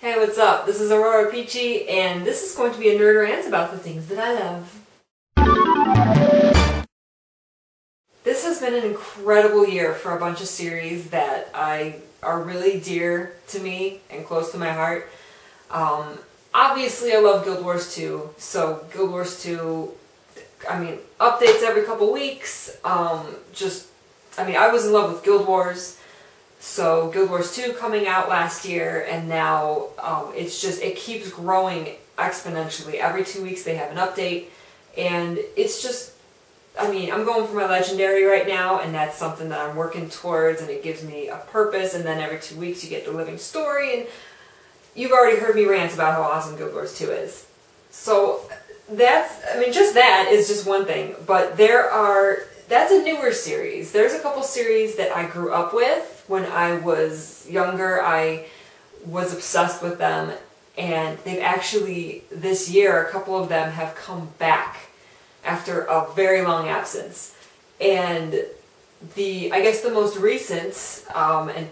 Hey, what's up? This is AuroraPeachy, and this is going to be a nerd rant about the things that I love. This has been an incredible year for a bunch of series that are really dear to me and close to my heart. Obviously I love Guild Wars 2, so Guild Wars 2, updates every couple weeks. I was in love with Guild Wars. So Guild Wars 2 coming out last year, and now it keeps growing exponentially. Every 2 weeks they have an update, and it's just, I'm going for my legendary right now, and that's something that I'm working towards, and it gives me a purpose. And then every 2 weeks you get the living story, and you've already heard me rant about how awesome Guild Wars 2 is. So just that is just one thing, but that's a newer series. There's a couple series that I grew up with. When I was younger, I was obsessed with them, and they've actually, this year, a couple of them have come back after a very long absence. And I guess the most recent, and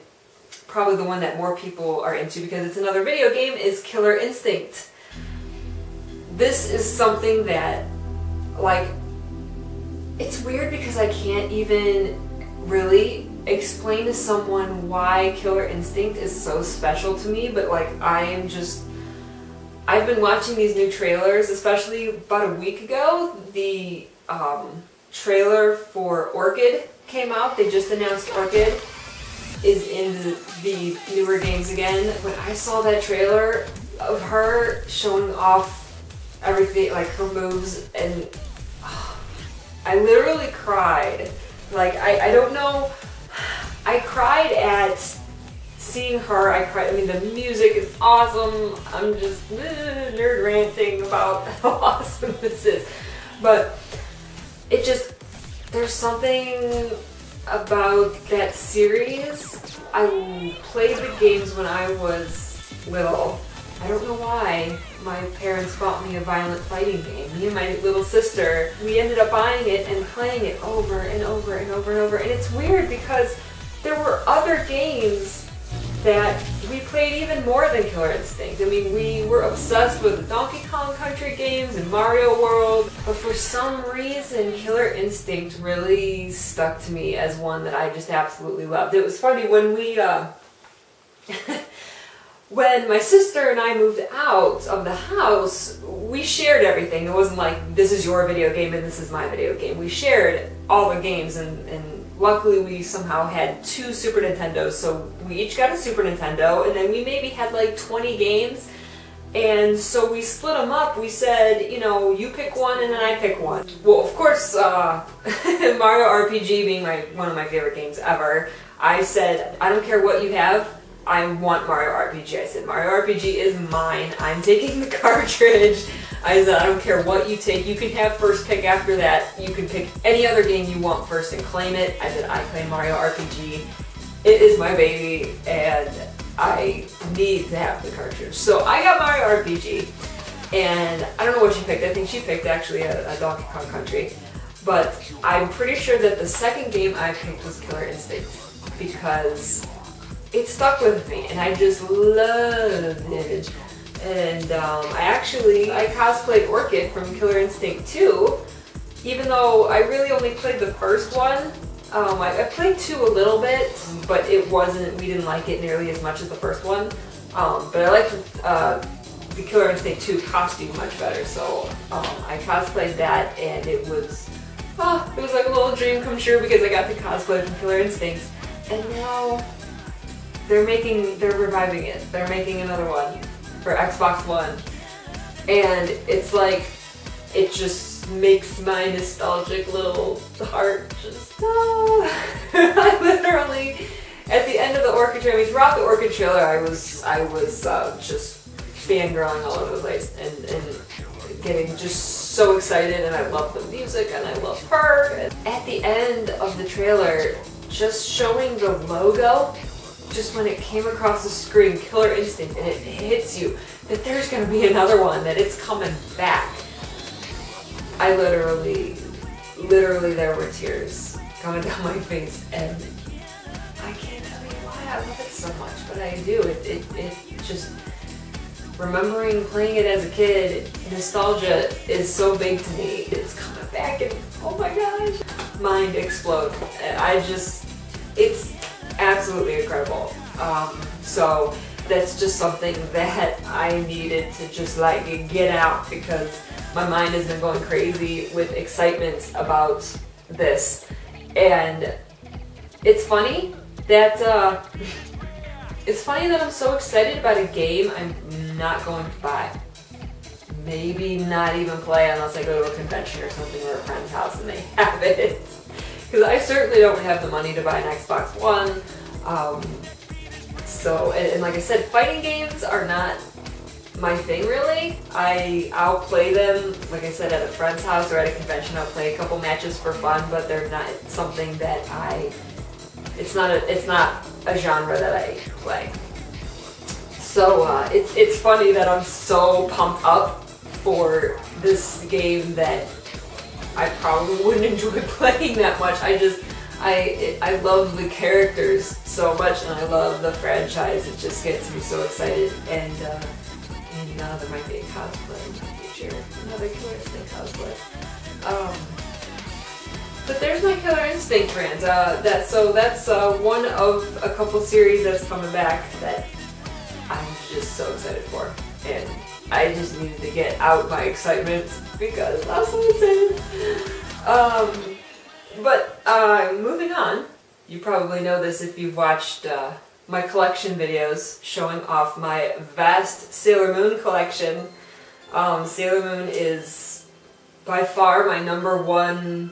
probably the one that more people are into because it's another video game, is Killer Instinct. This is something that, it's weird because I can't even really explain to someone why Killer Instinct is so special to me, but I've been watching these new trailers, especially about a week ago. The trailer for Orchid came out. They just announced Orchid is in the newer games again. When I saw that trailer of her showing off everything, like her moves, and I literally cried. I don't know, I cried at seeing her. The music is awesome. I'm just nerd ranting about how awesome this is. But there's something about that series. I played the games when I was little. I don't know why. My parents bought me a violent fighting game. Me and my little sister, we ended up buying it and playing it over and over and over and over. And it's weird because there were other games that we played even more than Killer Instinct. We were obsessed with the Donkey Kong Country games and Mario World, but for some reason Killer Instinct really stuck to me as one that I just absolutely loved. It was funny when when my sister and I moved out of the house, we shared everything. It wasn't like, this is your video game and this is my video game. We shared all the games, and luckily we somehow had 2 Super Nintendos, so we each got a Super Nintendo, and then we maybe had like 20 games, and so we split them up. We said, you pick one and then I pick one. Well, of course, Mario RPG being one of my favorite games ever, I said, I don't care what you have, I want Mario RPG. I said, Mario RPG is mine. I'm taking the cartridge. I said, I don't care what you take. You can have first pick after that. You can pick any other game you want first and claim it. I said, I claim Mario RPG. It is my baby, and I need to have the cartridge. So I got Mario RPG, and I don't know what she picked. I think she picked actually a Donkey Kong Country. But I'm pretty sure that the second game I picked was Killer Instinct, because it stuck with me, and I just loved it. And I cosplayed Orchid from Killer Instinct 2, even though I really only played the first one. I played 2 a little bit, but we didn't like it nearly as much as the first one. But I liked the Killer Instinct 2 costume much better, so I cosplayed that, and it was like a little dream come true because I got to cosplay from Killer Instinct. And now they're reviving it. They're making another one for Xbox One. And it's like, it just makes my nostalgic little heart just, I literally, at the end of the Orchid trailer, throughout the Orchid trailer, I was just fangirling all over the place and getting just so excited, and I love the music and I love her. And at the end of the trailer, just showing the logo, just when it came across the screen, Killer Instinct, and it hits you that there's going to be another one, that it's coming back. I literally there were tears coming down my face, and I can't tell you why I love it so much, but I do. It just, remembering playing it as a kid, nostalgia is so big to me. It's coming back and oh my gosh, mind explode. It's absolutely incredible. So that's just something that I needed to just like get out because my mind has been going crazy with excitement about this. And it's funny that I'm so excited about a game I'm not going to buy. Maybe not even play unless I go to a convention or something or a friend's house and they have it. Because I certainly don't have the money to buy an Xbox One. And like I said, fighting games are not my thing really. I'll play them, like I said, at a friend's house or at a convention. I'll play a couple matches for fun, but they're not something that it's not a genre that I play. So it's funny that I'm so pumped up for this game that I probably wouldn't enjoy playing that much. I love the characters so much and I love the franchise. It just gets me so excited. And there might be a cosplay in the future. Another Killer Instinct cosplay. But there's my Killer Instinct rant. That's one of a couple series that's coming back that I'm just so excited for. And I just needed to get out my excitement because I'm so excited. Moving on, you probably know this if you've watched my collection videos showing off my vast Sailor Moon collection. Sailor Moon is by far my #1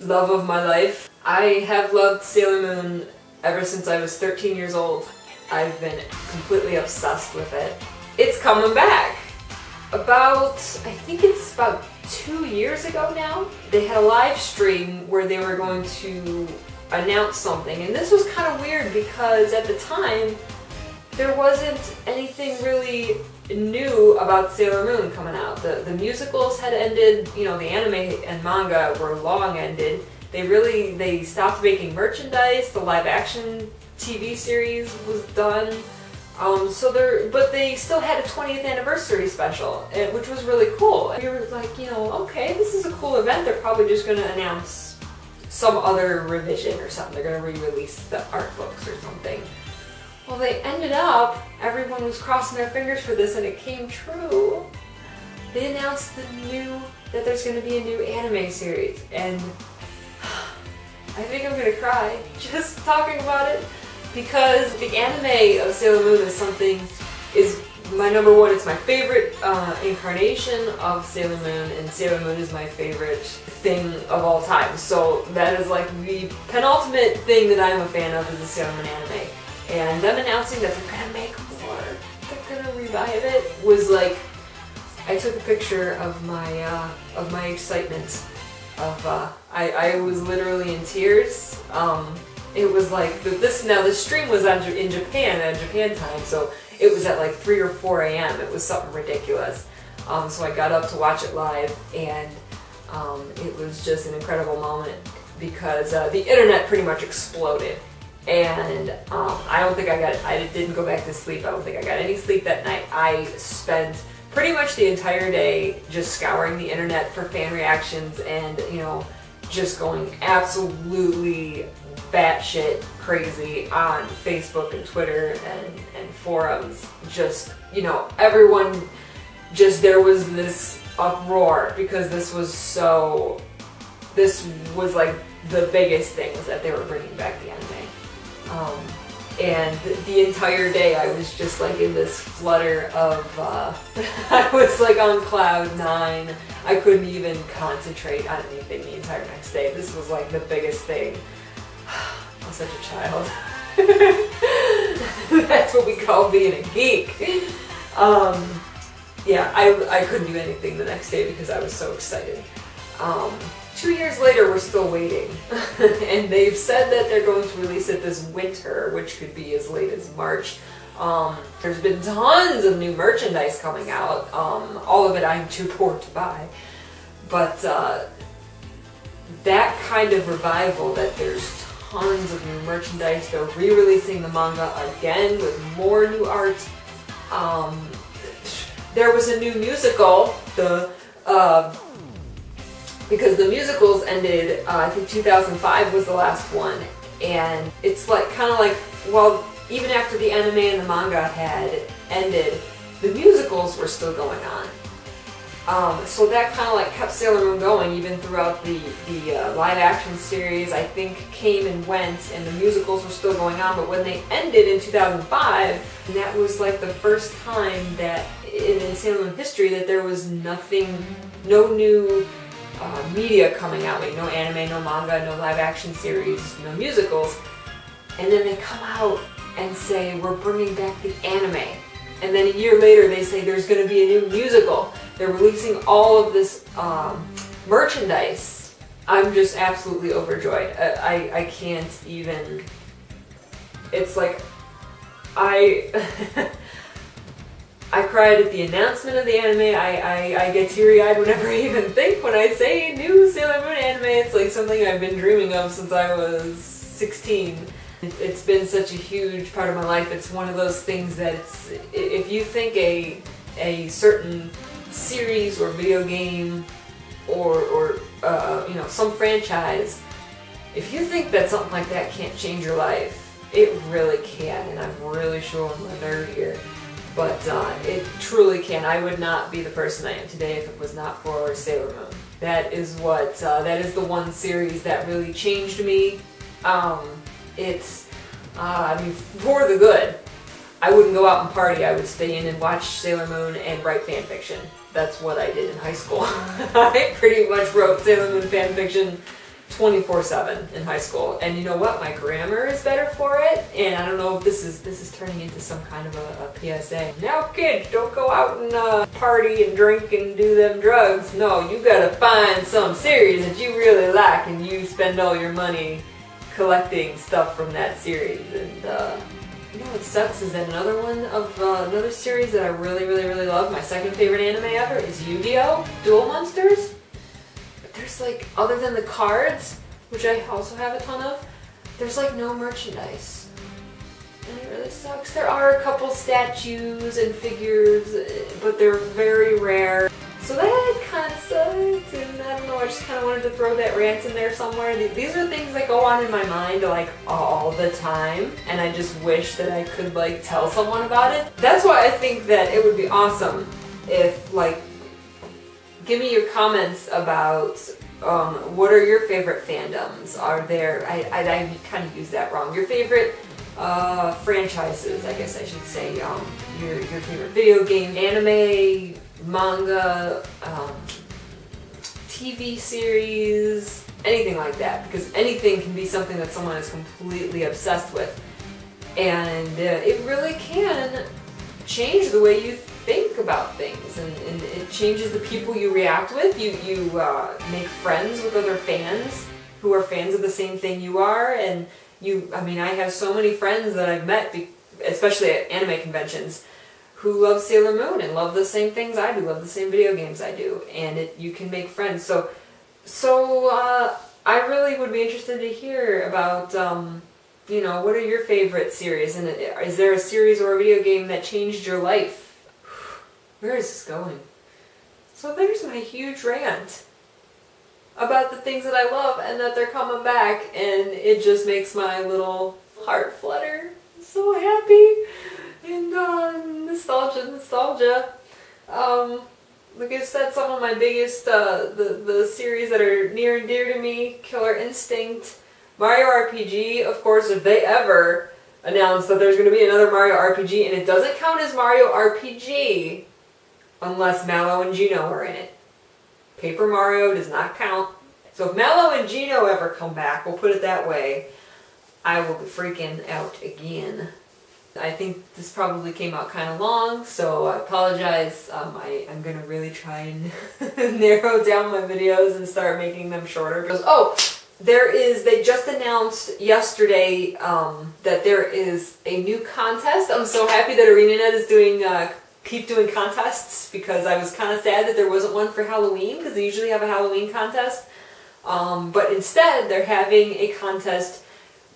love of my life. I have loved Sailor Moon ever since I was 13 years old. I've been completely obsessed with it. It's coming back. I think it's about 2 years ago now, they had a live stream where they were going to announce something. And this was kind of weird because at the time, there wasn't anything really new about Sailor Moon coming out. The musicals had ended, you know, the anime and manga were long ended. They stopped making merchandise, the live action TV series was done. But they still had a 20th anniversary special, which was really cool. We were like, you know, okay, this is a cool event. They're probably just going to announce some other revision or something. They're going to re-release the art books or something. Well, they ended up, everyone was crossing their fingers for this and it came true. They announced that there's going to be a new anime series, and I think I'm going to cry just talking about it. Because the anime of Sailor Moon is my #1. It's my favorite incarnation of Sailor Moon, and Sailor Moon is my favorite thing of all time. So that is like the penultimate thing that I'm a fan of is the Sailor Moon anime. And them announcing that they're gonna make more, they're gonna revive it, was like, I took a picture of my excitement. I was literally in tears. It was like, the stream was in Japan at Japan time, so it was at like 3 or 4 a.m. It was something ridiculous. So I got up to watch it live, and it was just an incredible moment because the internet pretty much exploded. And I didn't go back to sleep. I don't think I got any sleep that night. I spent pretty much the entire day just scouring the internet for fan reactions and, you know, just going absolutely batshit crazy on Facebook and Twitter and forums. Just, you know, everyone there was this uproar because this was like the biggest thing was that they were bringing back the anime. And the entire day I was just like in this flutter of, I was like on cloud 9. I couldn't even concentrate on anything the entire next day. This was like the biggest thing. I'm such a child. That's what we call being a geek. Yeah, I couldn't do anything the next day because I was so excited. 2 years later, we're still waiting. And they've said that they're going to release it this winter, which could be as late as March. There's been tons of new merchandise coming out. All of it I'm too poor to buy. But that kind of revival, that there's tons of new merchandise, they're re-releasing the manga again with more new art. There was a new musical, because the musicals ended, I think 2005 was the last one, and it's like kind of like, well, even after the anime and the manga had ended, the musicals were still going on. So that kind of like kept Sailor Moon going even throughout the live action series, I think, came and went, and the musicals were still going on. But when they ended in 2005, that was like the first time that in Sailor Moon history that there was nothing, no new media coming out, like no anime, no manga, no live action series, no musicals. And then they come out and say, we're bringing back the anime. And then a year later they say there's going to be a new musical. They're releasing all of this merchandise. I'm just absolutely overjoyed. I can't even... It's like... I cried at the announcement of the anime. I get teary-eyed whenever I even think. When I say new Sailor Moon anime, it's like something I've been dreaming of since I was 16. It's been such a huge part of my life. It's one of those things that it's, if you think a certain series or video game or you know, some franchise, if you think that something like that can't change your life, it really can, and I'm really showing my nerd here. But it truly can. I would not be the person I am today if it was not for Sailor Moon. That is what, that is the one series that really changed me. It's, I mean, for the good. I wouldn't go out and party. I would stay in and watch Sailor Moon and write fan fiction. That's what I did in high school. I pretty much wrote Sailor Moon fan fiction 24/7 in high school. And you know what? My grammar is better for it. And I don't know if this is turning into some kind of a PSA. Now kids, don't go out and party and drink and do them drugs. No, you gotta find some series that you really like and you spend all your money collecting stuff from that series. And you know what sucks is that another series that I really love, my second favorite anime ever, is Yu-Gi-Oh! Duel Monsters. But there's like, other than the cards, which I also have a ton of, there's like no merchandise. And it really sucks. There are a couple statues and figures, but they're very rare. So that kind of sucks, and I don't know, I just kind of wanted to throw that rant in there somewhere. These are things that go on in my mind like all the time, and I just wish that I could like tell someone about it. That's why I think that it would be awesome if, like, give me your comments about what are your favorite fandoms? Are there, I kind of used that wrong, your favorite franchises, I guess I should say, your favorite video game, anime, manga, TV series, anything like that, because anything can be something that someone is completely obsessed with, and it really can change the way you think about things, and it changes the people you react with. You make friends with other fans who are fans of the same thing you are, and I mean, I have so many friends that I've met, especially at anime conventions, who love Sailor Moon and love the same things I do, love the same video games I do, and you can make friends. So I really would be interested to hear about, you know, what are your favorite series, and is there a series or a video game that changed your life? Where is this going? So there's my huge rant about the things that I love and that they're coming back, and it just makes my little heart flutter. I'm so happy. And nostalgia. Like I said, some of my biggest, the series that are near and dear to me, Killer Instinct, Mario RPG, of course, if they ever announce that there's going to be another Mario RPG, and it doesn't count as Mario RPG unless Mallow and Gino are in it. Paper Mario does not count. So if Mallow and Gino ever come back, we'll put it that way, I will be freaking out again. I think this probably came out kind of long, so I apologize. I'm going to really try and narrow down my videos and start making them shorter. Because, oh, they just announced yesterday that there is a new contest. I'm so happy that ArenaNet is keep doing contests, because I was kind of sad that there wasn't one for Halloween, because they usually have a Halloween contest. But instead, they're having a contest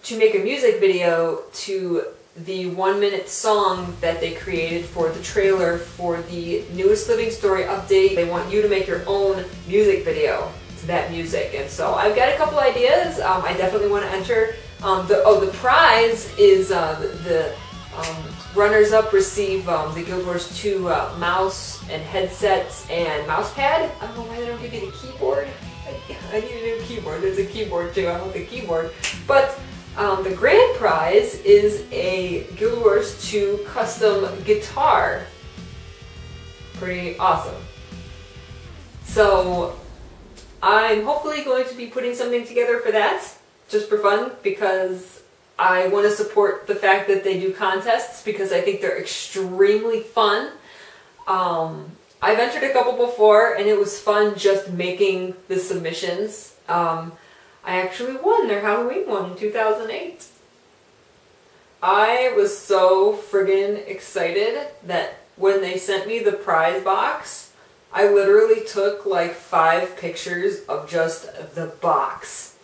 to make a music video to the 1-minute song that they created for the trailer for the newest Living Story update. They want you to make your own music video to that music, and so I've got a couple ideas. I definitely want to enter. The prize is the runners-up receive the Guild Wars 2 mouse and headsets and mouse pad. I don't know why they don't give you the keyboard. I need a new keyboard. There's a keyboard too. I want the keyboard. But the grand prize is a Guild Wars 2 custom guitar. Pretty awesome. So I'm hopefully going to be putting something together for that, just for fun, because I want to support the fact that they do contests, because I think they're extremely fun. I've entered a couple before, and it was fun just making the submissions. I actually won their Halloween one in 2008. I was so friggin' excited that when they sent me the prize box, I literally took like 5 pictures of just the box.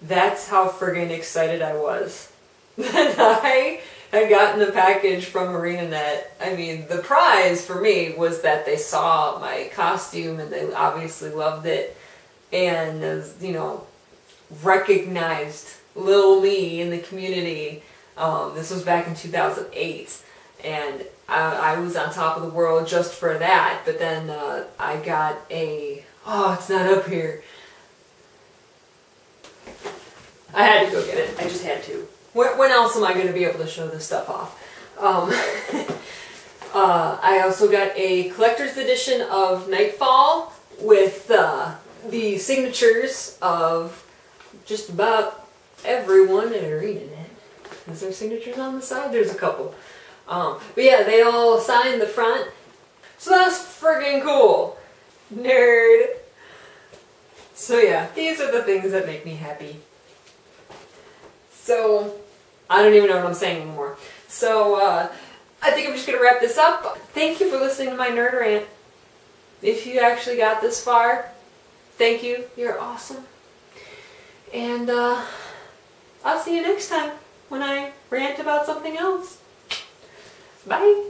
That's how friggin' excited I was. And I had gotten a package from ArenaNet. I mean, the prize for me was that they saw my costume and they obviously loved it. And, you know, recognized little me in the community. This was back in 2008. And I was on top of the world just for that. But then I got a... Oh, it's not up here. I had to go get it. I just had to. When else am I going to be able to show this stuff off? I also got a collector's edition of Nightfall with the signatures of just about everyone at ArenaNet. Is there signatures on the side? There's a couple. But yeah, they all signed the front. So that's friggin' cool. Nerd. So yeah, these are the things that make me happy. So, I don't even know what I'm saying anymore. So, I think I'm just going to wrap this up. Thank you for listening to my nerd rant. If you actually got this far, thank you. You're awesome. And, I'll see you next time when I rant about something else. Bye.